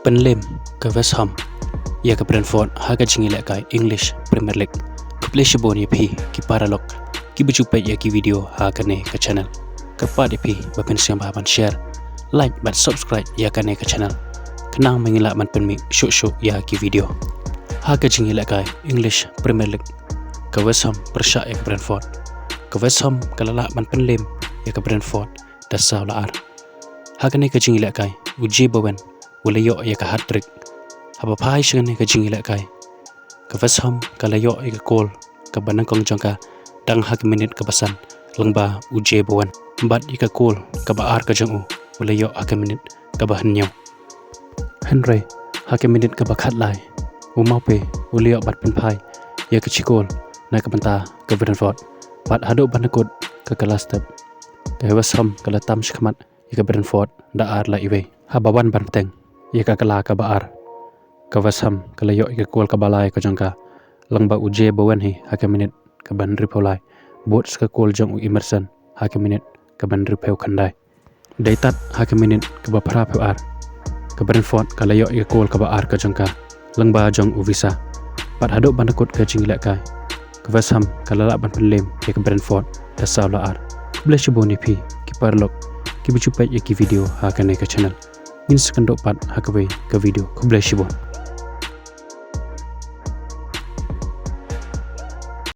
Pynliem ke West Ham ia ke Brentford haga jingilek kai English Premier League ke Pynliem ye pi ki paralog ki berjumpa ya ki video haga ne ke channel kepada pi bapen siang bahan share like dan subscribe ya kan ne ke channel kenang mengilak man penmi syuk ya ki video haga jingilek kai English Premier League ke West Ham persyak ya ke Brentford ke West Ham kalalak man Pynliem ya ke Brentford dasau laar haga ne ke jingilek kai J.Bowen Walayo ya ke Hattrick haba pai sing ne ke jingilek kai ke West Ham kalayo ya ke gol ke banangkong jangka dang hak minit ke basan Lyngba J.Bowen embat ya ke gol ke baar ke jangu walayo hak minit ke bahan nyau Henry hak minit ke bakat lai umau pe walayo bat pen pai ya ke cikol na ke benta ke Brentford bat hadu banakut ke kelas step ke West Ham ke latam shkamat ya ke Brentford da ar la iwe habawan banteng ia kala ka baar ka West Ham kalayo ke gol ka balai ka jangka Lyngba J.Bowen hi hak minit ka ban ripolai bot ka gol jang Emerson hak minit ka ban ripeu khandai daitat hak minit ka ba phra peu ar ka Brentford kalayo ke gol ka baar ka jangka Lyngba jang visa pat hadok banakut ka jingilak kai ka West Ham kalala ban Pynliem ke Brentford da saula ar bless boni pi ki parlok ki bicupai ya ki video hak ne ka channel min sekendok pat hak ke video ku bless